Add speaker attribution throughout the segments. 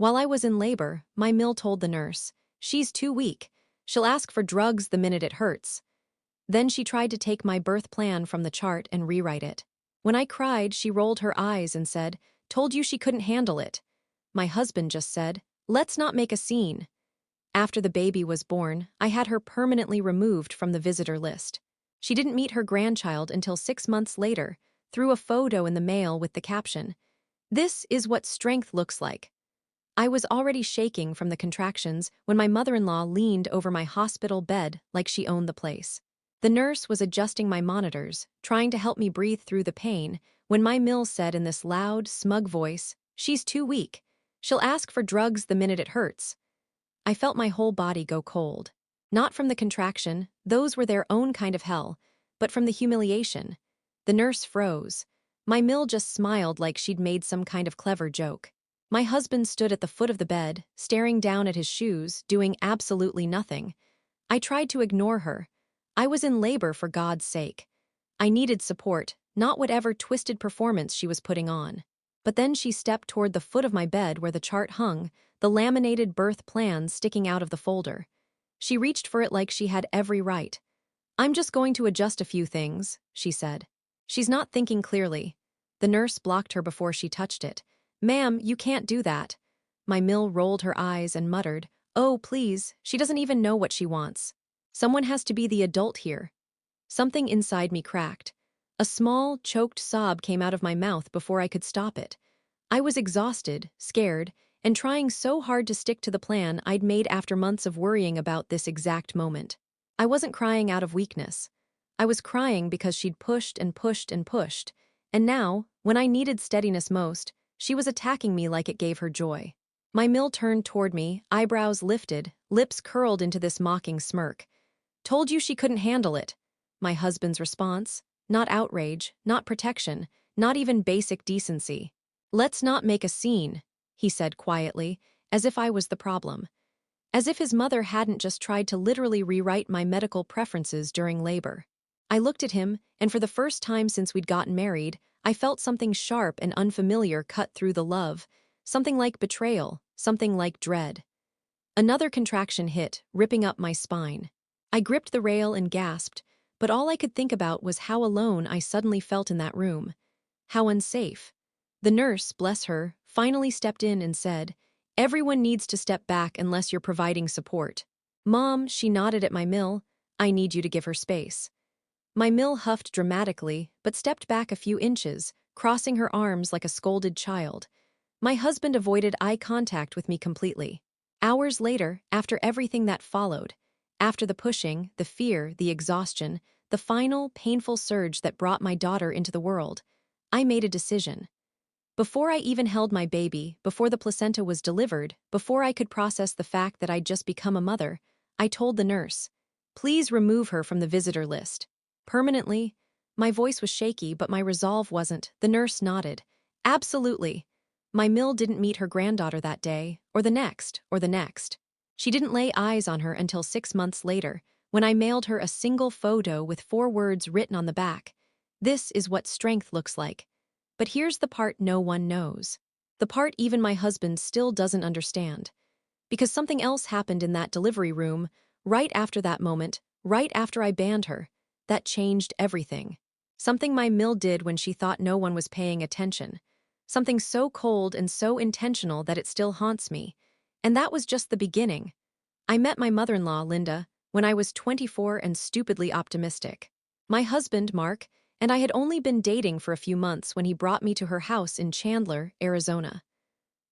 Speaker 1: While I was in labor, my mill told the nurse, "She's too weak. She'll ask for drugs the minute it hurts." Then she tried to take my birth plan from the chart and rewrite it. When I cried, she rolled her eyes and said, "Told you she couldn't handle it." My husband just said, "Let's not make a scene." After the baby was born, I had her permanently removed from the visitor list. She didn't meet her grandchild until 6 months later, threw a photo in the mail with the caption, "This is what strength looks like." I was already shaking from the contractions when my mother-in-law leaned over my hospital bed like she owned the place. The nurse was adjusting my monitors, trying to help me breathe through the pain, when my mill said in this loud, smug voice, "She's too weak. She'll ask for drugs the minute it hurts." I felt my whole body go cold. Not from the contraction, those were their own kind of hell, but from the humiliation. The nurse froze. My mill just smiled like she'd made some kind of clever joke. My husband stood at the foot of the bed, staring down at his shoes, doing absolutely nothing. I tried to ignore her. I was in labor, for God's sake. I needed support, not whatever twisted performance she was putting on. But then she stepped toward the foot of my bed where the chart hung, the laminated birth plan sticking out of the folder. She reached for it like she had every right. "I'm just going to adjust a few things," she said. "She's not thinking clearly." The nurse blocked her before she touched it. "Ma'am, you can't do that." My mill rolled her eyes and muttered, "Oh, please, she doesn't even know what she wants. Someone has to be the adult here." Something inside me cracked. A small, choked sob came out of my mouth before I could stop it. I was exhausted, scared, and trying so hard to stick to the plan I'd made after months of worrying about this exact moment. I wasn't crying out of weakness. I was crying because she'd pushed and pushed and pushed, and now, when I needed steadiness most, she was attacking me like it gave her joy. My mill turned toward me, eyebrows lifted, lips curled into this mocking smirk. "Told you she couldn't handle it." My husband's response? Not outrage, not protection, not even basic decency. "Let's not make a scene," he said quietly, as if I was the problem. As if his mother hadn't just tried to literally rewrite my medical preferences during labor. I looked at him, and for the first time since we'd gotten married, I felt something sharp and unfamiliar cut through the love, something like betrayal, something like dread. Another contraction hit, ripping up my spine. I gripped the rail and gasped, but all I could think about was how alone I suddenly felt in that room. How unsafe. The nurse, bless her, finally stepped in and said, "Everyone needs to step back unless you're providing support." "Mom," she nodded at my mill, "I need you to give her space." My mill huffed dramatically, but stepped back a few inches, crossing her arms like a scolded child. My husband avoided eye contact with me completely. Hours later, after everything that followed, after the pushing, the fear, the exhaustion, the final, painful surge that brought my daughter into the world, I made a decision. Before I even held my baby, before the placenta was delivered, before I could process the fact that I'd just become a mother, I told the nurse, "Please remove her from the visitor list." Permanently? My voice was shaky, but my resolve wasn't. The nurse nodded. "Absolutely." My mill didn't meet her granddaughter that day, or the next, or the next. She didn't lay eyes on her until 6 months later, when I mailed her a single photo with 4 words written on the back. "This is what strength looks like." But here's the part no one knows. The part even my husband still doesn't understand. Because something else happened in that delivery room, right after that moment, right after I banned her, that changed everything. Something my mill did when she thought no one was paying attention. Something so cold and so intentional that it still haunts me. And that was just the beginning. I met my mother-in-law, Linda, when I was 24 and stupidly optimistic. My husband, Mark, and I had only been dating for a few months when he brought me to her house in Chandler, Arizona.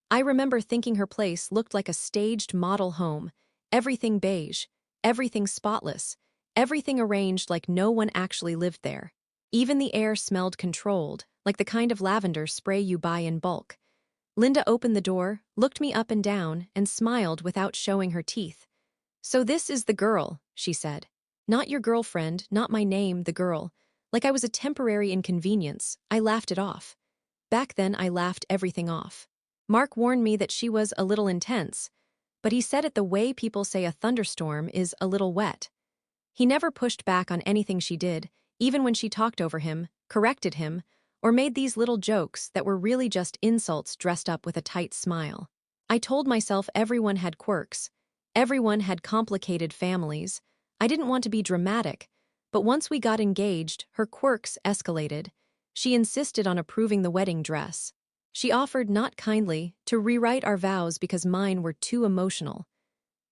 Speaker 1: I remember thinking her place looked like a staged model home, everything beige, everything spotless, everything arranged like no one actually lived there. Even the air smelled controlled, like the kind of lavender spray you buy in bulk. Linda opened the door, looked me up and down, and smiled without showing her teeth. "So this is the girl," she said. "Not your girlfriend, not my name, the girl." Like I was a temporary inconvenience, I laughed it off. Back then, I laughed everything off. Mark warned me that she was a little intense, but he said it the way people say a thunderstorm is a little wet. He never pushed back on anything she did, even when she talked over him, corrected him, or made these little jokes that were really just insults dressed up with a tight smile. I told myself everyone had quirks. Everyone had complicated families. I didn't want to be dramatic, but once we got engaged, her quirks escalated. She insisted on approving the wedding dress. She offered, not kindly, to rewrite our vows because mine were too emotional.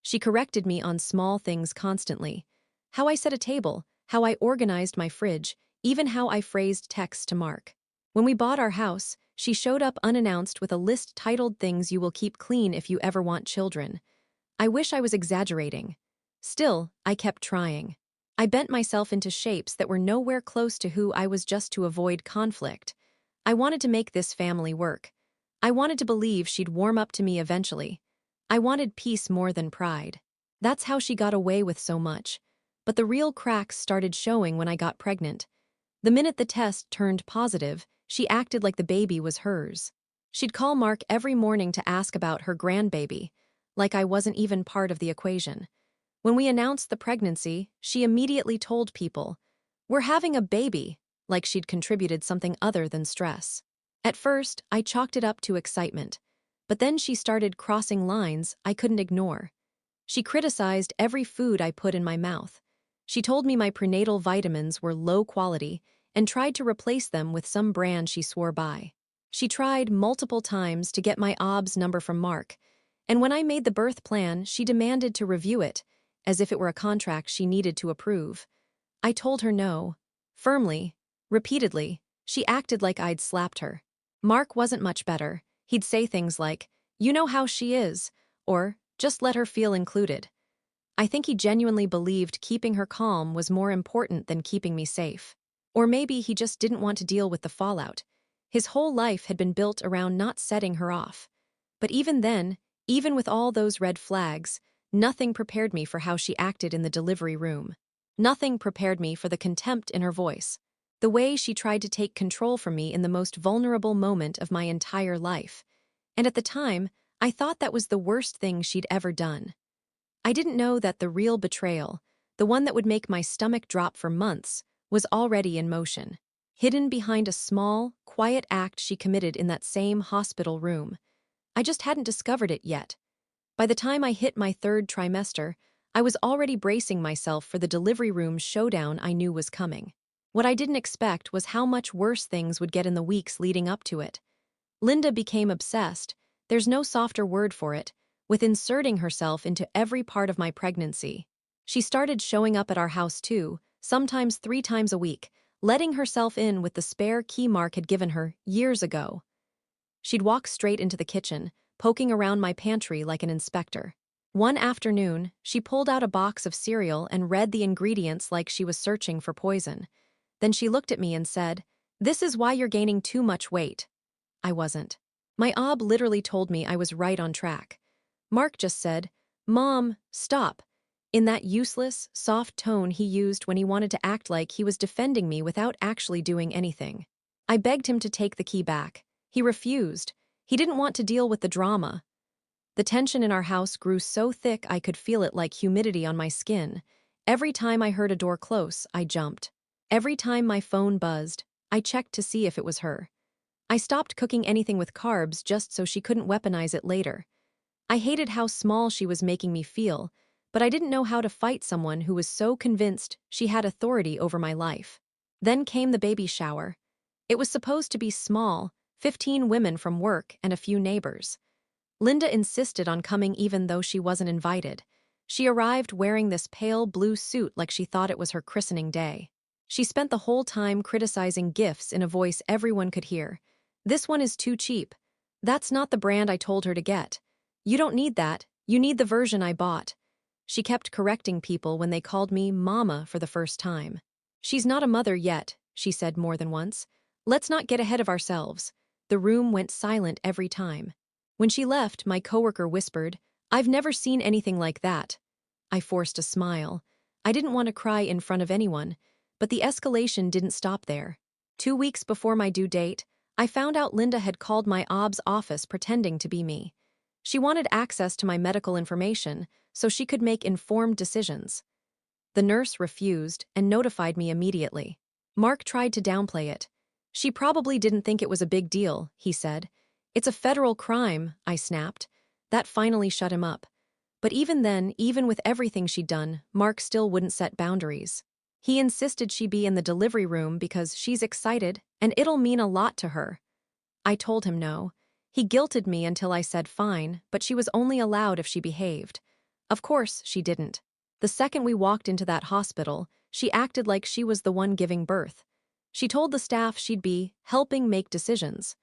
Speaker 1: She corrected me on small things constantly. How I set a table, how I organized my fridge, even how I phrased texts to Mark. When we bought our house, she showed up unannounced with a list titled "Things You Will Keep Clean If You Ever Want Children." I wish I was exaggerating. Still, I kept trying. I bent myself into shapes that were nowhere close to who I was just to avoid conflict. I wanted to make this family work. I wanted to believe she'd warm up to me eventually. I wanted peace more than pride. That's how she got away with so much. But the real cracks started showing when I got pregnant. The minute the test turned positive, she acted like the baby was hers. She'd call Mark every morning to ask about her grandbaby, like I wasn't even part of the equation. When we announced the pregnancy, she immediately told people, "We're having a baby," like she'd contributed something other than stress. At first, I chalked it up to excitement, but then she started crossing lines I couldn't ignore. She criticized every food I put in my mouth. She told me my prenatal vitamins were low quality and tried to replace them with some brand she swore by. She tried multiple times to get my OBS number from Mark, and when I made the birth plan, she demanded to review it, as if it were a contract she needed to approve. I told her no. Firmly, repeatedly, she acted like I'd slapped her. Mark wasn't much better. He'd say things like, "You know how she is," or "Just let her feel included." I think he genuinely believed keeping her calm was more important than keeping me safe. Or maybe he just didn't want to deal with the fallout. His whole life had been built around not setting her off. But even then, even with all those red flags, nothing prepared me for how she acted in the delivery room. Nothing prepared me for the contempt in her voice. The way she tried to take control from me in the most vulnerable moment of my entire life. And at the time, I thought that was the worst thing she'd ever done. I didn't know that the real betrayal, the one that would make my stomach drop for months, was already in motion, hidden behind a small, quiet act she committed in that same hospital room. I just hadn't discovered it yet. By the time I hit my third trimester, I was already bracing myself for the delivery room showdown I knew was coming. What I didn't expect was how much worse things would get in the weeks leading up to it. Linda became obsessed, there's no softer word for it, with inserting herself into every part of my pregnancy. She started showing up at our house too, sometimes 3 times a week, letting herself in with the spare key Mark had given her years ago. She'd walk straight into the kitchen, poking around my pantry like an inspector. One afternoon, she pulled out a box of cereal and read the ingredients like she was searching for poison. Then she looked at me and said, "This is why you're gaining too much weight." I wasn't. My OB literally told me I was right on track. Mark just said, "Mom, stop," in that useless, soft tone he used when he wanted to act like he was defending me without actually doing anything. I begged him to take the key back. He refused. He didn't want to deal with the drama. The tension in our house grew so thick I could feel it like humidity on my skin. Every time I heard a door close, I jumped. Every time my phone buzzed, I checked to see if it was her. I stopped cooking anything with carbs just so she couldn't weaponize it later. I hated how small she was making me feel, but I didn't know how to fight someone who was so convinced she had authority over my life. Then came the baby shower. It was supposed to be small, 15 women from work and a few neighbors. Linda insisted on coming even though she wasn't invited. She arrived wearing this pale blue suit like she thought it was her christening day. She spent the whole time criticizing gifts in a voice everyone could hear. "This one is too cheap. That's not the brand I told her to get. You don't need that, you need the version I bought." She kept correcting people when they called me Mama for the first time. "She's not a mother yet," she said more than once. "Let's not get ahead of ourselves." The room went silent every time. When she left, my coworker whispered, "I've never seen anything like that." I forced a smile. I didn't want to cry in front of anyone, but the escalation didn't stop there. 2 weeks before my due date, I found out Linda had called my OB's office pretending to be me. She wanted access to my medical information so she could make informed decisions. The nurse refused and notified me immediately. Mark tried to downplay it. "She probably didn't think it was a big deal," he said. "It's a federal crime," I snapped. That finally shut him up. But even then, even with everything she'd done, Mark still wouldn't set boundaries. He insisted she be in the delivery room because she's excited and it'll mean a lot to her. I told him no. He guilted me until I said fine, but she was only allowed if she behaved. Of course, she didn't. The second we walked into that hospital, she acted like she was the one giving birth. She told the staff she'd be helping make decisions.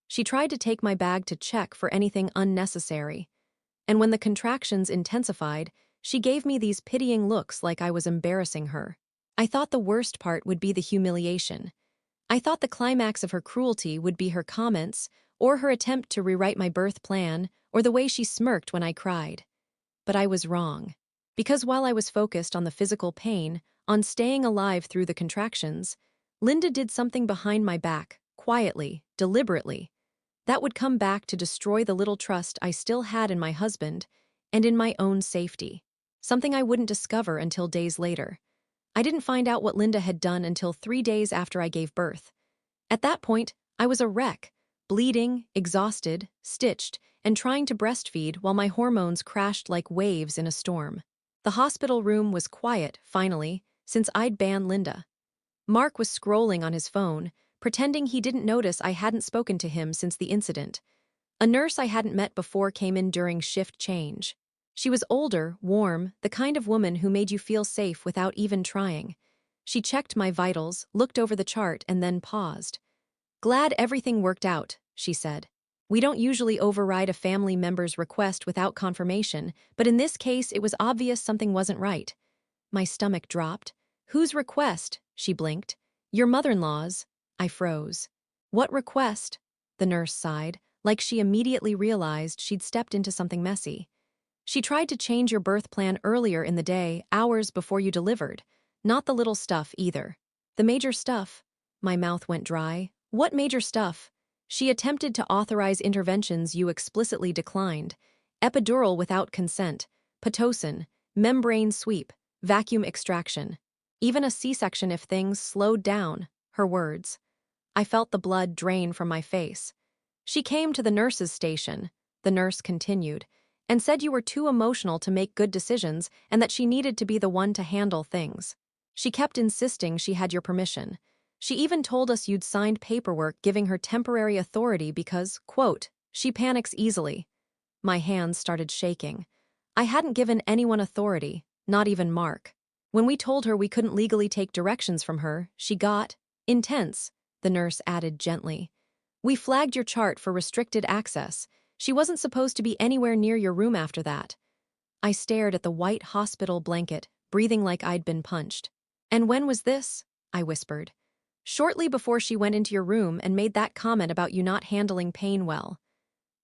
Speaker 1: She tried to take my bag to check for anything unnecessary. And when the contractions intensified, she gave me these pitying looks like I was embarrassing her. I thought the worst part would be the humiliation. I thought the climax of her cruelty would be her comments, or her attempt to rewrite my birth plan, or the way she smirked when I cried. But I was wrong. Because while I was focused on the physical pain, on staying alive through the contractions, Linda did something behind my back, quietly, deliberately, that would come back to destroy the little trust I still had in my husband and in my own safety. Something I wouldn't discover until days later. I didn't find out what Linda had done until 3 days after I gave birth. At that point, I was a wreck, bleeding, exhausted, stitched, and trying to breastfeed while my hormones crashed like waves in a storm. The hospital room was quiet, finally, since I'd banned Linda. Mark was scrolling on his phone, pretending he didn't notice I hadn't spoken to him since the incident. A nurse I hadn't met before came in during shift change. She was older, warm, the kind of woman who made you feel safe without even trying. She checked my vitals, looked over the chart, and then paused. "Glad everything worked out," she said. "We don't usually override a family member's request without confirmation, but in this case it was obvious something wasn't right." My stomach dropped. "Whose request?" She blinked. "Your mother-in-law's." I froze. "What request?" The nurse sighed, like she immediately realized she'd stepped into something messy. "She tried to change your birth plan earlier in the day, hours before you delivered. Not the little stuff, either. The major stuff." My mouth went dry. "What major stuff?" "She attempted to authorize interventions you explicitly declined. Epidural without consent, Pitocin, membrane sweep, vacuum extraction. Even a C-section if things slowed down." Her words. I felt the blood drain from my face. "She came to the nurse's station," the nurse continued, "and said you were too emotional to make good decisions and that she needed to be the one to handle things. She kept insisting she had your permission. She even told us you'd signed paperwork giving her temporary authority because, quote, she panics easily." My hands started shaking. I hadn't given anyone authority, not even Mark. When we told her we couldn't legally take directions from her, she got intense, the nurse added gently. "We flagged your chart for restricted access. She wasn't supposed to be anywhere near your room after that." I stared at the white hospital blanket, breathing like I'd been punched. "And when was this?" I whispered. "Shortly before she went into your room and made that comment about you not handling pain well."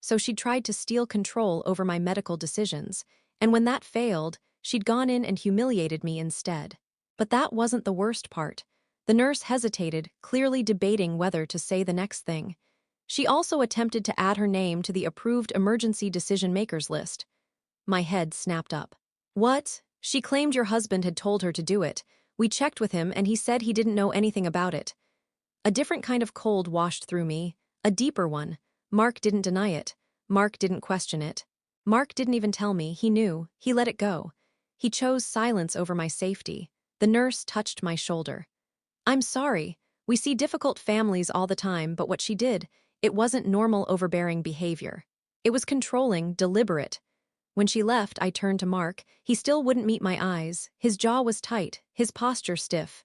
Speaker 1: So she'd tried to steal control over my medical decisions, and when that failed, she'd gone in and humiliated me instead. But that wasn't the worst part. The nurse hesitated, clearly debating whether to say the next thing. She also attempted to add her name to the approved emergency decision-makers list. My head snapped up. "What? She claimed your husband had told her to do it. We checked with him and he said he didn't know anything about it." A different kind of cold washed through me, a deeper one. Mark didn't deny it. Mark didn't question it. Mark didn't even tell me. He knew. He let it go. He chose silence over my safety. The nurse touched my shoulder. "I'm sorry. We see difficult families all the time, but what she did, it wasn't normal overbearing behavior. It was controlling, deliberate." When she left, I turned to Mark. He still wouldn't meet my eyes. His jaw was tight, his posture stiff.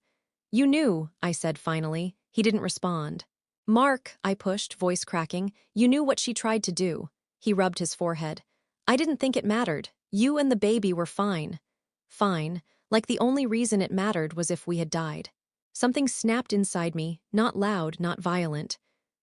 Speaker 1: "You knew," I said finally. He didn't respond. "Mark," I pushed, voice cracking, "you knew what she tried to do." He rubbed his forehead. "I didn't think it mattered. You and the baby were fine." Fine, like the only reason it mattered was if we had died. Something snapped inside me, not loud, not violent.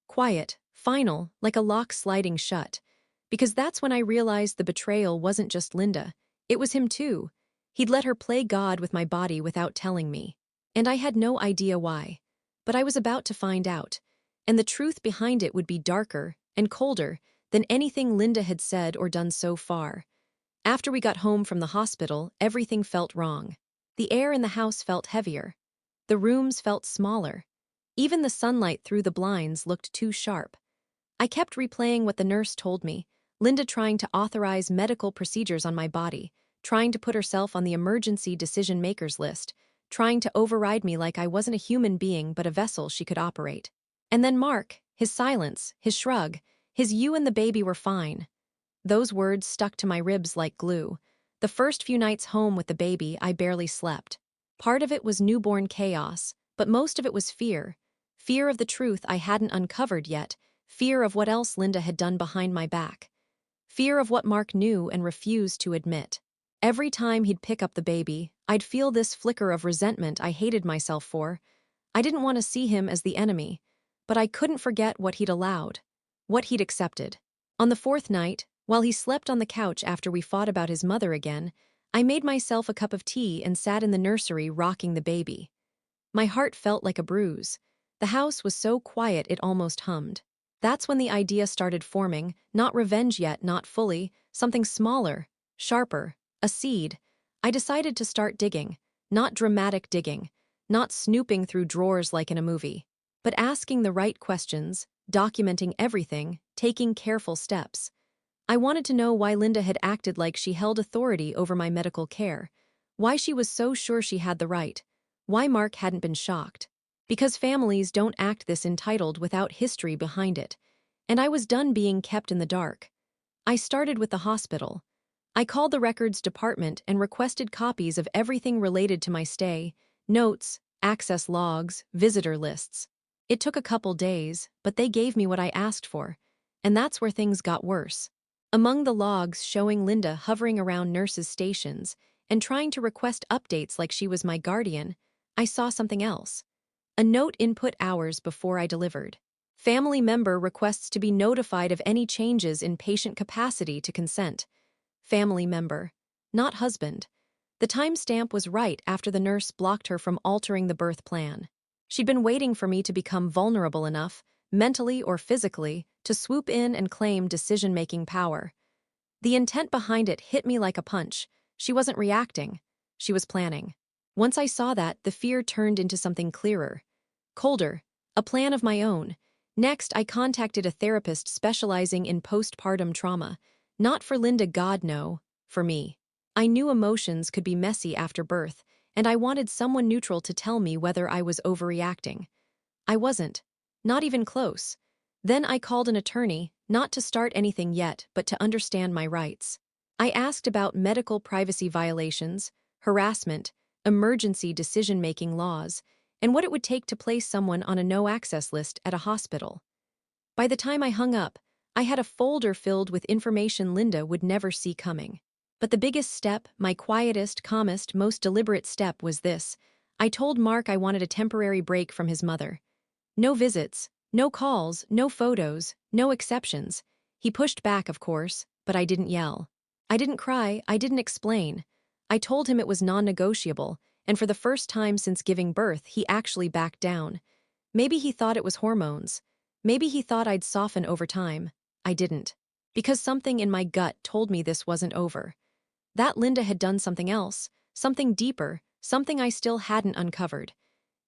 Speaker 1: Quiet, final, like a lock sliding shut. Because that's when I realized the betrayal wasn't just Linda. It was him too. He'd let her play God with my body without telling me. And I had no idea why. But I was about to find out. And the truth behind it would be darker and colder than anything Linda had said or done so far. After we got home from the hospital, everything felt wrong. The air in the house felt heavier. The rooms felt smaller. Even the sunlight through the blinds looked too sharp. I kept replaying what the nurse told me, Linda trying to authorize medical procedures on my body, trying to put herself on the emergency decision makers list, trying to override me like I wasn't a human being but a vessel she could operate. And then Mark, his silence, his shrug, his "you and the baby were fine." Those words stuck to my ribs like glue. The first few nights home with the baby, I barely slept. Part of it was newborn chaos, but most of it was fear. Fear of the truth I hadn't uncovered yet, fear of what else Linda had done behind my back. Fear of what Mark knew and refused to admit. Every time he'd pick up the baby, I'd feel this flicker of resentment I hated myself for. I didn't want to see him as the enemy, but I couldn't forget what he'd allowed, what he'd accepted. On the fourth night, while he slept on the couch after we fought about his mother again, I made myself a cup of tea and sat in the nursery rocking the baby. My heart felt like a bruise. The house was so quiet it almost hummed. That's when the idea started forming, not revenge yet, not fully, something smaller, sharper, a seed. I decided to start digging, not dramatic digging, not snooping through drawers like in a movie, but asking the right questions, documenting everything, taking careful steps. I wanted to know why Linda had acted like she held authority over my medical care, why she was so sure she had the right, why Mark hadn't been shocked. Because families don't act this entitled without history behind it, and I was done being kept in the dark. I started with the hospital. I called the records department and requested copies of everything related to my stay, notes, access logs, visitor lists. It took a couple days, but they gave me what I asked for, and that's where things got worse. Among the logs showing Linda hovering around nurses' stations and trying to request updates like she was my guardian, I saw something else. A note input hours before I delivered. Family member requests to be notified of any changes in patient capacity to consent. Family member, not husband. The timestamp was right after the nurse blocked her from altering the birth plan. She'd been waiting for me to become vulnerable enough, mentally or physically, to swoop in and claim decision-making power. The intent behind it hit me like a punch. She wasn't reacting. She was planning. Once I saw that, the fear turned into something clearer. Colder, a plan of my own. Next, I contacted a therapist specializing in postpartum trauma. Not for Linda, God no, for me. I knew emotions could be messy after birth, and I wanted someone neutral to tell me whether I was overreacting. I wasn't. Not even close. Then I called an attorney, not to start anything yet, but to understand my rights. I asked about medical privacy violations, harassment, emergency decision-making laws, and what it would take to place someone on a no-access list at a hospital. By the time I hung up, I had a folder filled with information Linda would never see coming. But the biggest step, my quietest, calmest, most deliberate step was this. I told Mark I wanted a temporary break from his mother. No visits, no calls, no photos, no exceptions. He pushed back, of course, but I didn't yell. I didn't cry, I didn't explain. I told him it was non-negotiable, and for the first time since giving birth, he actually backed down. Maybe he thought it was hormones. Maybe he thought I'd soften over time. I didn't. Because something in my gut told me this wasn't over. That Linda had done something else, something deeper, something I still hadn't uncovered.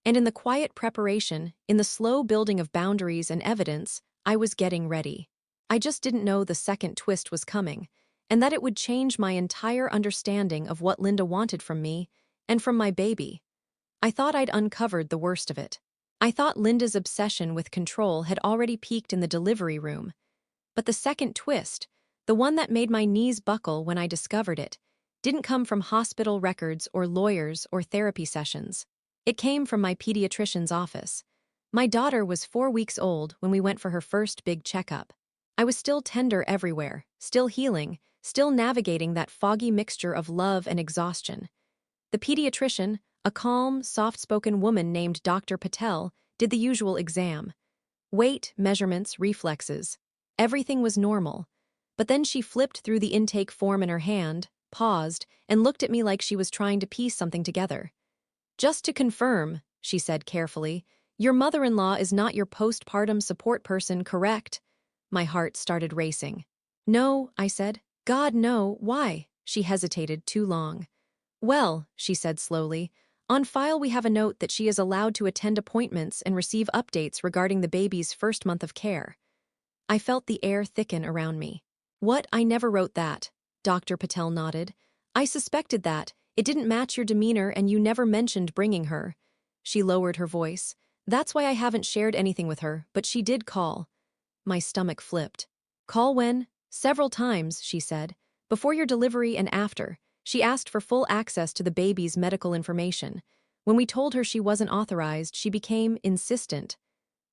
Speaker 1: And in the quiet preparation, in the slow building of boundaries and evidence, I was getting ready. I just didn't know the second twist was coming, and that it would change my entire understanding of what Linda wanted from me and from my baby. I thought I'd uncovered the worst of it. I thought Linda's obsession with control had already peaked in the delivery room. But the second twist, the one that made my knees buckle when I discovered it, didn't come from hospital records or lawyers or therapy sessions. It came from my pediatrician's office. My daughter was 4 weeks old when we went for her first big checkup. I was still tender everywhere, still healing, still navigating that foggy mixture of love and exhaustion. The pediatrician, a calm, soft-spoken woman named Dr. Patel, did the usual exam. Weight, measurements, reflexes. Everything was normal. But then she flipped through the intake form in her hand, paused, and looked at me like she was trying to piece something together. "Just to confirm," she said carefully, "your mother-in-law is not your postpartum support person, correct?" My heart started racing. "No," I said. "God, no, why?" She hesitated too long. "Well," she said slowly, "on file we have a note that she is allowed to attend appointments and receive updates regarding the baby's first month of care." I felt the air thicken around me. What? I never wrote that. Dr. Patel nodded. I suspected that. It didn't match your demeanor and you never mentioned bringing her. She lowered her voice. That's why I haven't shared anything with her, but she did call. My stomach flipped. Call when? Several times, she said. Before your delivery and after. She asked for full access to the baby's medical information. When we told her she wasn't authorized, she became insistent.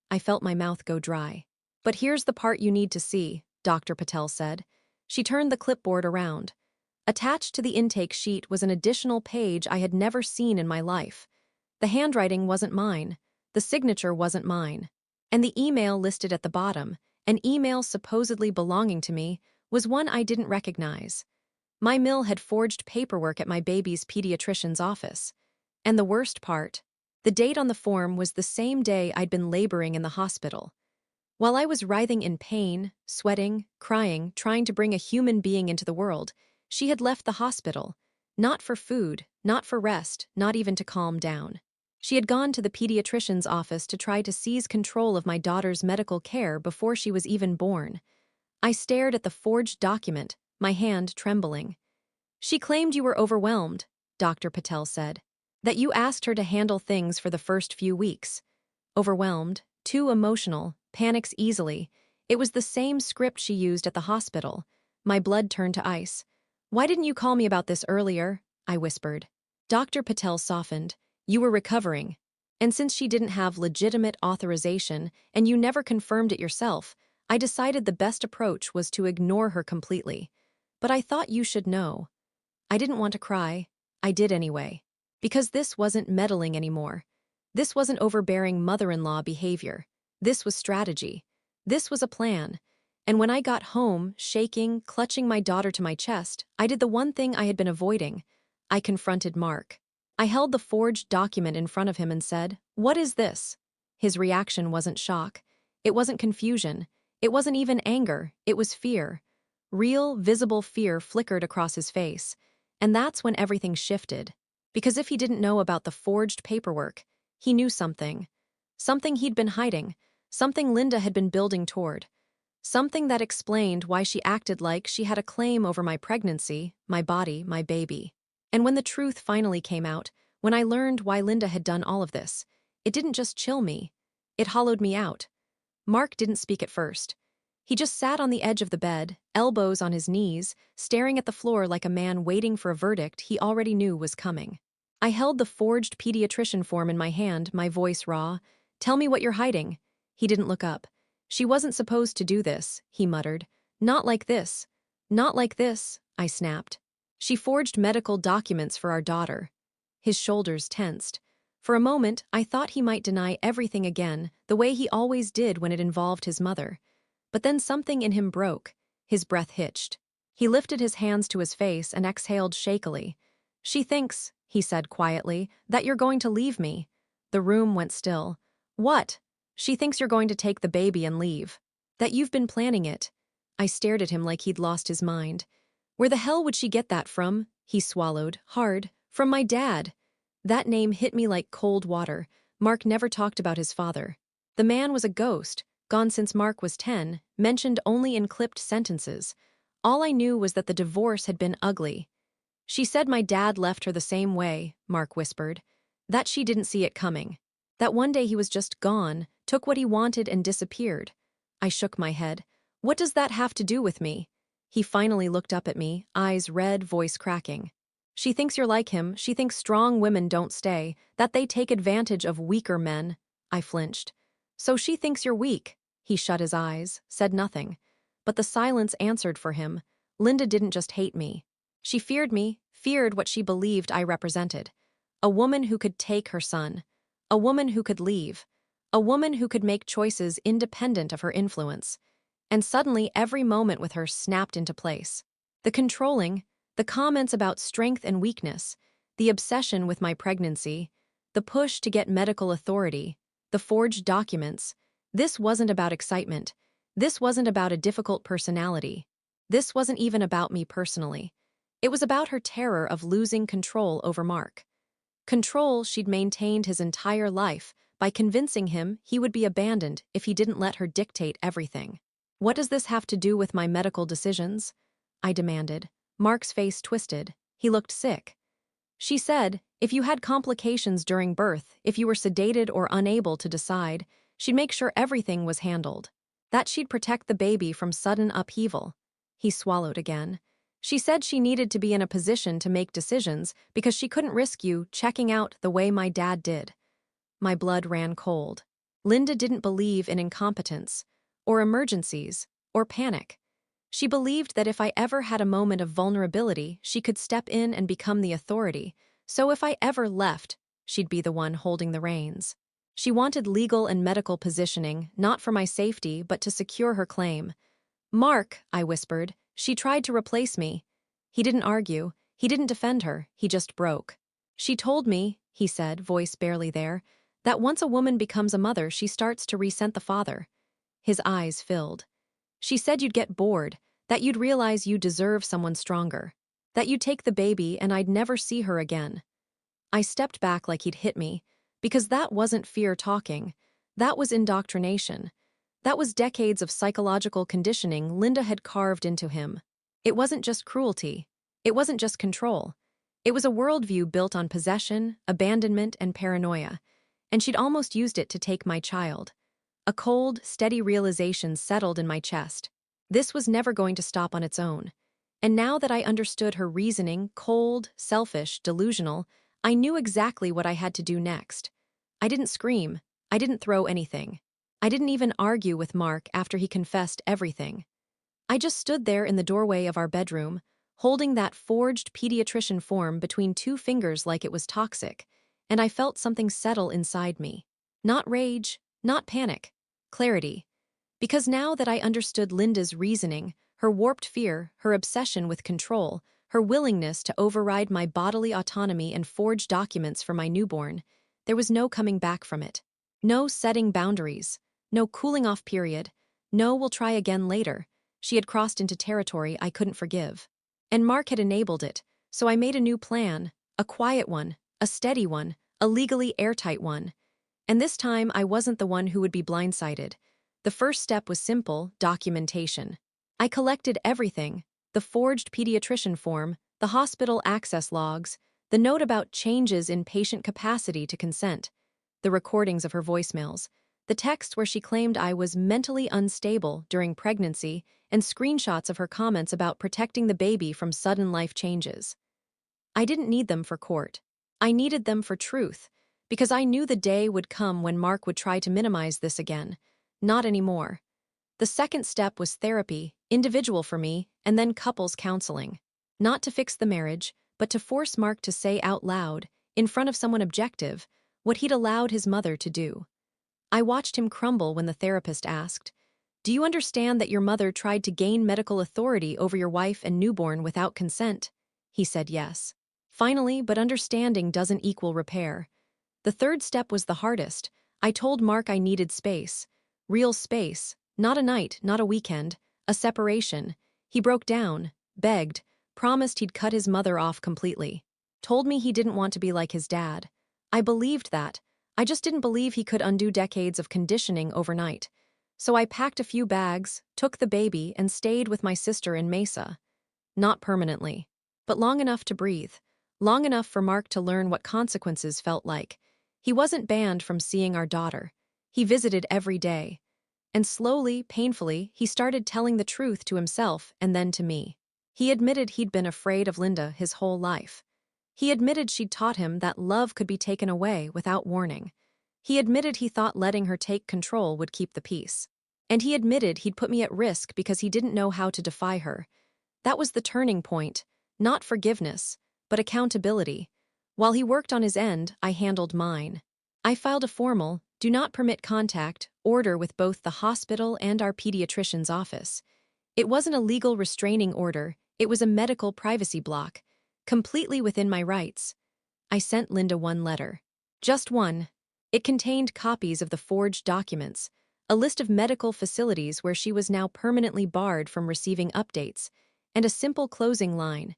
Speaker 1: I felt my mouth go dry. But here's the part you need to see, Dr. Patel said. She turned the clipboard around. Attached to the intake sheet was an additional page I had never seen in my life. The handwriting wasn't mine. The signature wasn't mine. And the email listed at the bottom, an email supposedly belonging to me, was one I didn't recognize. My mill had forged paperwork at my baby's pediatrician's office. And the worst part, the date on the form was the same day I'd been laboring in the hospital. While I was writhing in pain, sweating, crying, trying to bring a human being into the world, she had left the hospital. Not for food, not for rest, not even to calm down. She had gone to the pediatrician's office to try to seize control of my daughter's medical care before she was even born. I stared at the forged document, my hand trembling. She claimed you were overwhelmed, Dr. Patel said. That you asked her to handle things for the first few weeks. Overwhelmed, too emotional, panics easily. It was the same script she used at the hospital. My blood turned to ice. Why didn't you call me about this earlier? I whispered. Dr. Patel softened. You were recovering. And since she didn't have legitimate authorization and you never confirmed it yourself, I decided the best approach was to ignore her completely. But I thought you should know. I didn't want to cry. I did anyway. Because this wasn't meddling anymore. This wasn't overbearing mother-in-law behavior. This was strategy. This was a plan. And when I got home, shaking, clutching my daughter to my chest, I did the one thing I had been avoiding. I confronted Mark. I held the forged document in front of him and said, "What is this?" His reaction wasn't shock. It wasn't confusion. It wasn't even anger. It was fear. Real, visible fear flickered across his face. And that's when everything shifted. Because if he didn't know about the forged paperwork, he knew something. Something he'd been hiding. Something Linda had been building toward. Something that explained why she acted like she had a claim over my pregnancy, my body, my baby. And when the truth finally came out, when I learned why Linda had done all of this, it didn't just chill me. It hollowed me out. Mark didn't speak at first. He just sat on the edge of the bed, elbows on his knees, staring at the floor like a man waiting for a verdict he already knew was coming. I held the forged pediatrician form in my hand, my voice raw. "Tell me what you're hiding." He didn't look up. "She wasn't supposed to do this," he muttered. "Not like this. Not like this," I snapped. "She forged medical documents for our daughter." His shoulders tensed. For a moment, I thought he might deny everything again, the way he always did when it involved his mother. But then something in him broke. His breath hitched. He lifted his hands to his face and exhaled shakily. "She thinks," he said quietly, "that you're going to leave me." The room went still. "What?" "She thinks you're going to take the baby and leave. That you've been planning it." I stared at him like he'd lost his mind. "Where the hell would she get that from?" He swallowed, hard. "From my dad." That name hit me like cold water. Mark never talked about his father. The man was a ghost, gone since Mark was 10, mentioned only in clipped sentences. All I knew was that the divorce had been ugly. "She said my dad left her the same way," Mark whispered. "That she didn't see it coming. That one day he was just gone, took what he wanted and disappeared." I shook my head. "What does that have to do with me?" He finally looked up at me, eyes red, voice cracking. "She thinks you're like him. She thinks strong women don't stay, that they take advantage of weaker men." I flinched. "So she thinks you're weak." He shut his eyes, said nothing. But the silence answered for him. Linda didn't just hate me. She feared me, feared what she believed I represented. A woman who could take her son. A woman who could leave. A woman who could make choices independent of her influence. And suddenly every moment with her snapped into place. The controlling, the comments about strength and weakness, the obsession with my pregnancy, the push to get medical authority, the forged documents. This wasn't about excitement. This wasn't about a difficult personality. This wasn't even about me personally. It was about her terror of losing control over Mark. Control she'd maintained his entire life by convincing him he would be abandoned if he didn't let her dictate everything. What does this have to do with my medical decisions? I demanded. Mark's face twisted. He looked sick. She said, if you had complications during birth, if you were sedated or unable to decide, she'd make sure everything was handled. That she'd protect the baby from sudden upheaval. He swallowed again. She said she needed to be in a position to make decisions because she couldn't risk you checking out the way my dad did. My blood ran cold. Linda didn't believe in incompetence, or emergencies, or panic. She believed that if I ever had a moment of vulnerability, she could step in and become the authority, so if I ever left, she'd be the one holding the reins. She wanted legal and medical positioning, not for my safety, but to secure her claim. Mark, I whispered, she tried to replace me. He didn't argue, he didn't defend her, he just broke. She told me, he said, voice barely there, that once a woman becomes a mother, she starts to resent the father. His eyes filled. She said you'd get bored, that you'd realize you deserve someone stronger, that you'd take the baby and I'd never see her again. I stepped back like he'd hit me, because that wasn't fear talking, that was indoctrination. That was decades of psychological conditioning Linda had carved into him. It wasn't just cruelty. It wasn't just control. It was a worldview built on possession, abandonment, and paranoia, and she'd almost used it to take my child. A cold, steady realization settled in my chest. This was never going to stop on its own. And now that I understood her reasoning, cold, selfish, delusional, I knew exactly what I had to do next. I didn't scream. I didn't throw anything. I didn't even argue with Mark after he confessed everything. I just stood there in the doorway of our bedroom, holding that forged pediatrician form between two fingers like it was toxic, and I felt something settle inside me. Not rage, not panic. Clarity. Because now that I understood Linda's reasoning, her warped fear, her obsession with control, her willingness to override my bodily autonomy and forge documents for my newborn, there was no coming back from it. No setting boundaries. No cooling off period. No we'll try again later. She had crossed into territory I couldn't forgive. And Mark had enabled it, so I made a new plan, a quiet one, a steady one, a legally airtight one. And this time I wasn't the one who would be blindsided. The first step was simple: documentation. I collected everything: the forged pediatrician form, the hospital access logs, the note about changes in patient capacity to consent, the recordings of her voicemails, the text where she claimed I was mentally unstable during pregnancy, and screenshots of her comments about protecting the baby from sudden life changes. I didn't need them for court. I needed them for truth, because I knew the day would come when Mark would try to minimize this again. Not anymore. The second step was therapy, individual for me, and then couples counseling. Not to fix the marriage, but to force Mark to say out loud, in front of someone objective, what he'd allowed his mother to do. I watched him crumble when the therapist asked, "Do you understand that your mother tried to gain medical authority over your wife and newborn without consent?" He said yes. Finally, but understanding doesn't equal repair. The third step was the hardest. I told Mark I needed space. Real space. Not a night, not a weekend. A separation. He broke down, begged, promised he'd cut his mother off completely. Told me he didn't want to be like his dad. I believed that. I just didn't believe he could undo decades of conditioning overnight. So I packed a few bags, took the baby, and stayed with my sister in Mesa. Not permanently, but long enough to breathe. Long enough for Mark to learn what consequences felt like. He wasn't banned from seeing our daughter. He visited every day. And slowly, painfully, he started telling the truth to himself and then to me. He admitted he'd been afraid of Linda his whole life. He admitted she'd taught him that love could be taken away without warning. He admitted he thought letting her take control would keep the peace. And he admitted he'd put me at risk because he didn't know how to defy her. That was the turning point, not forgiveness, but accountability. While he worked on his end, I handled mine. I filed a formal, do not permit contact, order with both the hospital and our pediatrician's office. It wasn't a legal restraining order, it was a medical privacy block, completely within my rights. I sent Linda one letter. Just one. It contained copies of the forged documents, a list of medical facilities where she was now permanently barred from receiving updates, and a simple closing line.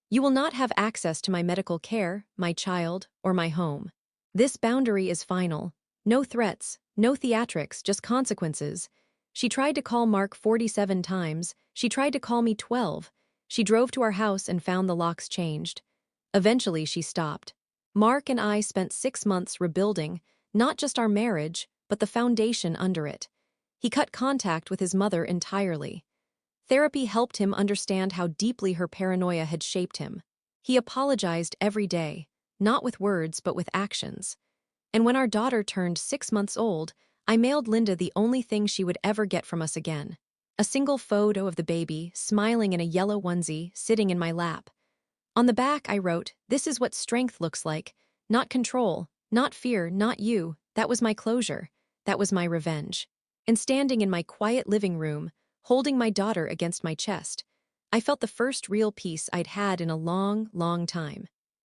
Speaker 1: You will not have access to my medical care, my child, or my home. This boundary is final. No threats, no theatrics, just consequences. She tried to call Mark 47 times. She tried to call me 12. She drove to our house and found the locks changed. Eventually, she stopped. Mark and I spent 6 months rebuilding, not just our marriage, but the foundation under it. He cut contact with his mother entirely. Therapy helped him understand how deeply her paranoia had shaped him. He apologized every day, not with words but with actions. And when our daughter turned 6 months old, I mailed Linda the only thing she would ever get from us again. A single photo of the baby, smiling in a yellow onesie, sitting in my lap. On the back I wrote, "This is what strength looks like. Not control, not fear, not you. That was my closure. That was my revenge." And standing in my quiet living room, holding my daughter against my chest, I felt the first real peace I'd had in a long, long time.